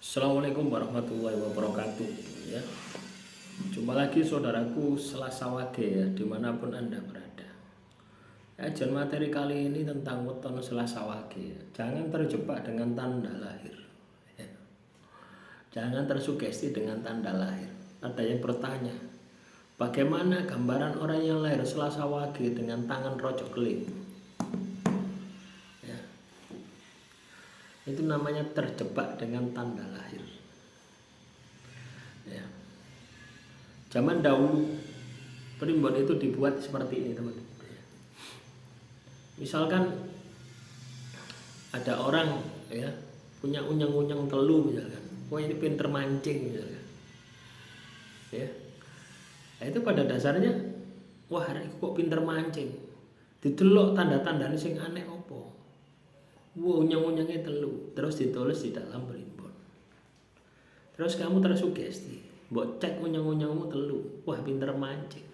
Assalamualaikum warahmatullahi wabarakatuh ya. Jumpa lagi saudaraku Selasa Wage ya, dimanapun Anda berada. Ajan materi kali ini tentang weton Selasa Wage ya. Jangan terjebak dengan tanda lahir ya. Jangan tersugesti dengan tanda lahir. Ada yang bertanya, bagaimana gambaran orang yang lahir Selasa Wage dengan tangan rojok keling ya. Itu namanya terjebak dengan tanda lahir ya. Zaman dahulu primbon itu dibuat seperti ini teman. Misalkan ada orang ya punya unyang-unyang telu misalkan, wah ini pinter mancing misalkan ya. Nah, itu pada dasarnya wah ini kok pinter mancing, didelok tanda-tandanya sing aneh opo, wah unyang-unyangnya telu, terus ditulis di dalam primbon. Terus kamu tersugesti, mbok cek unyang-unyangmu telu, wah pinter mancing.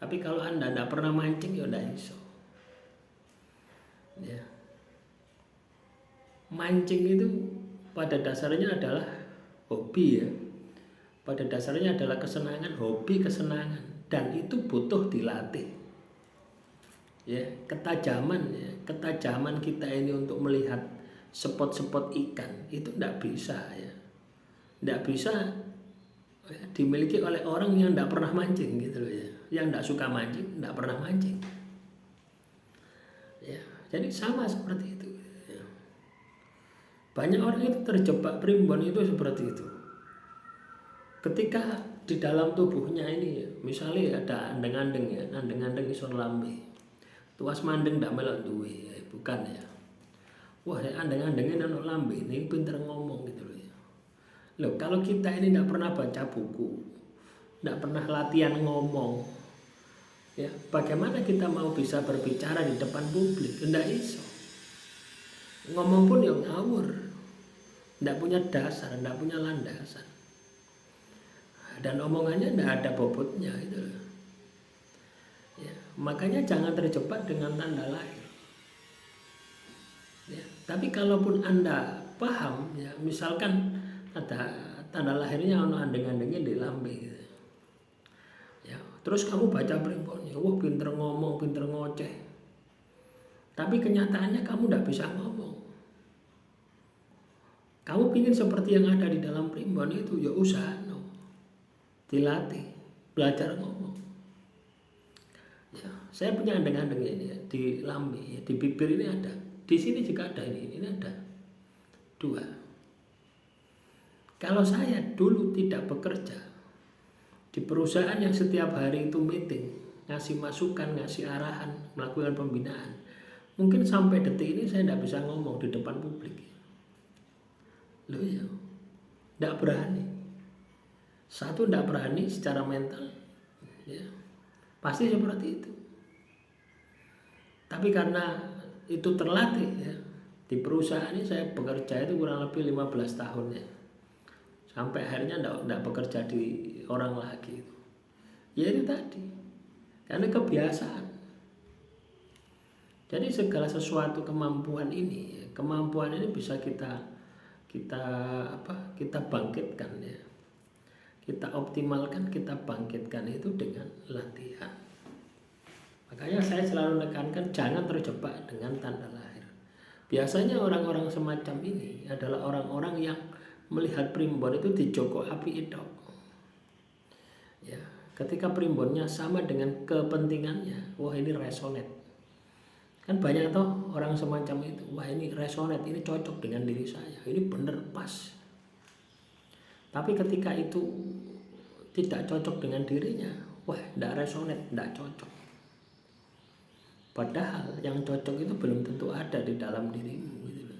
Tapi kalau Anda tidak pernah mancing ya tidak iso ya. Mancing itu pada dasarnya adalah hobi ya. Pada dasarnya adalah kesenangan, hobi kesenangan, dan itu butuh dilatih ya. Ketajaman kita ini untuk melihat spot-spot ikan itu tidak bisa ya, tidak bisa dimiliki oleh orang yang tidak pernah mancing gitu loh ya. Yang tidak suka mancing, tidak pernah mancing ya. Jadi sama seperti itu ya. Banyak orang itu terjebak primbon itu seperti itu. Ketika di dalam tubuhnya ini ya, misalnya ada andeng-andeng ya, andeng-andeng isor lambe, tuas mandeng ndak melok duwe ya, bukan ya. Wah andeng-andengnya nang lambe ini pinter ngomong gitu loh ya. Loh kalau kita ini tidak pernah baca buku, tidak pernah latihan ngomong ya, bagaimana kita mau bisa berbicara di depan publik? Tidak iso. Ngomong pun yang ngawur, tidak punya dasar, tidak punya landasan, dan omongannya tidak ada bobotnya itu ya. Makanya jangan terjebak dengan tanda lahir ya. Tapi kalaupun Anda paham ya, misalkan ada tanda lahirnya ono andeng-andengnya di lambe gitu ya, terus kamu baca primbonnya, wah pinter ngomong, pinter ngoceh, tapi kenyataannya kamu tidak bisa ngomong. Kamu ingin seperti yang ada di dalam primbon itu, ya usaha no, dilatih, belajar ngomong ya. Saya punya andeng-andeng ini ya, di lambe ya, di bibir ini ada, di sini juga ada, ini ada dua. Kalau saya dulu tidak bekerja di perusahaan yang setiap hari itu meeting, ngasih masukan, ngasih arahan, melakukan pembinaan, mungkin sampai detik ini saya tidak bisa ngomong di depan publik. Loh ya, tidak berani. Satu, tidak berani secara mental ya, pasti seperti itu. Tapi karena itu terlatih ya, di perusahaan ini saya bekerja itu kurang lebih 15 tahun ya, sampai akhirnya tidak bekerja di orang lagi itu. Ya itu tadi, karena kebiasaan. Jadi segala sesuatu kemampuan ini bisa kita bangkitkan ya, kita optimalkan, kita bangkitkan itu dengan latihan. Makanya saya selalu menekankan jangan terjebak dengan tanda lahir. Biasanya orang-orang semacam ini adalah orang-orang yang melihat primbon itu di joko api itu ya. Ketika primbonnya sama dengan kepentingannya, wah ini resonate. Kan banyak toh orang semacam itu, wah ini resonate, ini cocok dengan diri saya, ini bener pas. Tapi ketika itu tidak cocok dengan dirinya, wah tidak resonate, tidak cocok. Padahal yang cocok itu belum tentu ada di dalam dirimu gitu.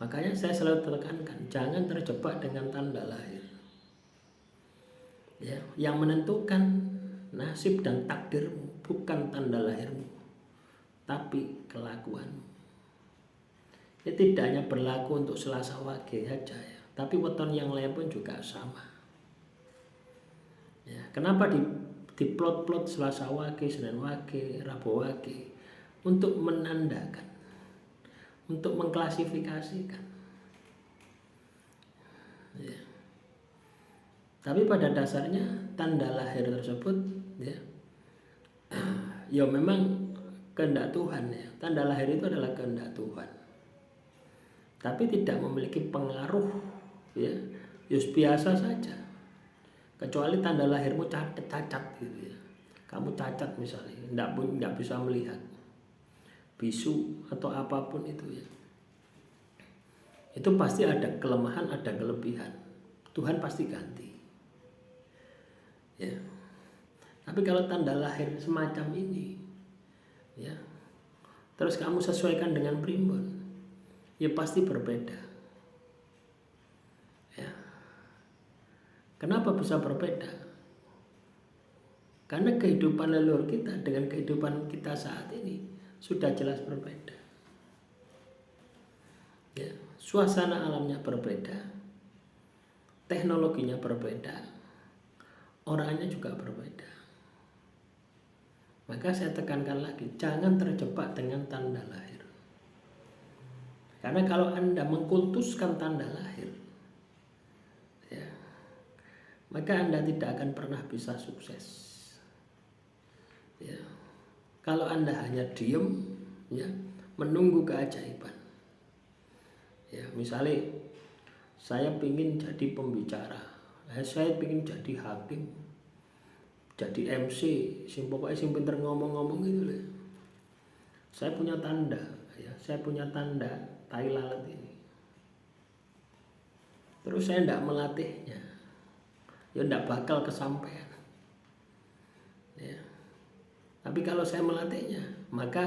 Makanya saya selalu tekankan, jangan terjebak dengan tanda lahir ya. Yang menentukan nasib dan takdirmu bukan tanda lahirmu, tapi kelakuanmu. Ini tidak hanya berlaku untuk Selasa Wage saja ya, tapi weton yang lain pun juga sama ya. Kenapa di plot-plot Selasa Wage, Senin Wage, Rabu Wage? Untuk menandakan, untuk mengklasifikasikan Tapi pada dasarnya tanda lahir tersebut ya, ya memang kehendak Tuhan ya. Tanda lahir itu adalah kehendak Tuhan. Tapi tidak memiliki pengaruh ya, biasa saja. Kecuali tanda lahirmu cacat gitu ya. Kamu cacat misalnya, tidak bisa melihat, bisu atau apapun itu ya. Itu pasti ada kelemahan, ada kelebihan. Tuhan pasti ganti. Ya. Tapi kalau tanda lahir semacam ini, ya, terus kamu sesuaikan dengan primbon, ya pasti berbeda. Ya. Kenapa bisa berbeda? Karena kehidupan leluhur kita dengan kehidupan kita saat ini sudah jelas berbeda. Ya. Suasana alamnya berbeda, teknologinya berbeda, orangnya juga berbeda. Maka saya tekankan lagi, jangan terjebak dengan tanda lahir. Karena kalau Anda mengkultuskan tanda lahir, ya, maka Anda tidak akan pernah bisa sukses. Ya. Kalau Anda hanya diem, ya, menunggu keajaiban. Ya, misalnya saya ingin jadi pembicara, saya ingin jadi hakim, jadi MC, pokoknya sing pinter ngomong-ngomong gitu loh. Saya punya tanda, ya, saya punya tanda tai lalat ini. Terus saya tidak melatihnya, ya tidak bakal kesampaian. Ya. Tapi kalau saya melatihnya, maka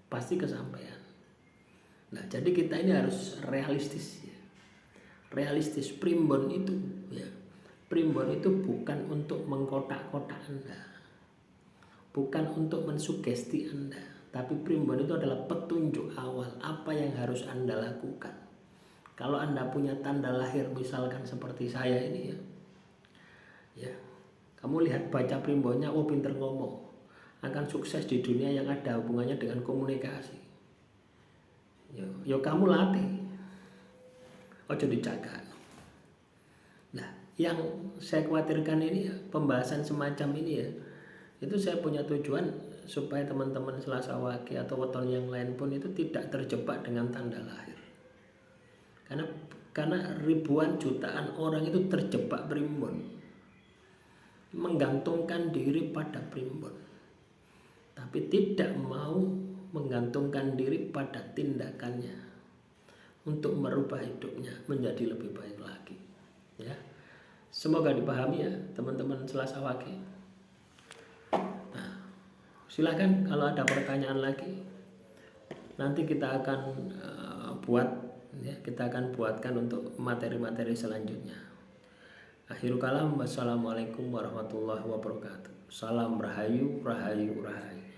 pasti kesampaian. Nah, jadi kita ini harus realistis ya. Realistis. Primbon itu ya. Primbon itu bukan untuk mengkotak-kotak Anda. Bukan untuk mensugesti Anda, tapi primbon itu adalah petunjuk awal apa yang harus Anda lakukan. Kalau Anda punya tanda lahir misalkan seperti saya ini ya. Ya. Kamu lihat baca primbonnya, oh pinter ngomong. Akan sukses di dunia yang ada hubungannya dengan komunikasi. Yo kamu latih, ojo dijaga. Nah, yang saya khawatirkan ini ya, pembahasan semacam ini ya, itu saya punya tujuan supaya teman-teman Selasa Wage atau weton yang lain pun itu tidak terjebak dengan tanda lahir. Karena ribuan jutaan orang itu terjebak primbon, menggantungkan diri pada primbon, tapi tidak mau menggantungkan diri pada tindakannya untuk merubah hidupnya menjadi lebih baik lagi. Ya, semoga dipahami ya teman-teman Selasa Wage. Nah, silakan kalau ada pertanyaan lagi, nanti kita akan kita akan buatkan untuk materi-materi selanjutnya. Akhirul kalam, wassalamualaikum warahmatullahi wabarakatuh. Salam rahayu, rahayu, rahayu.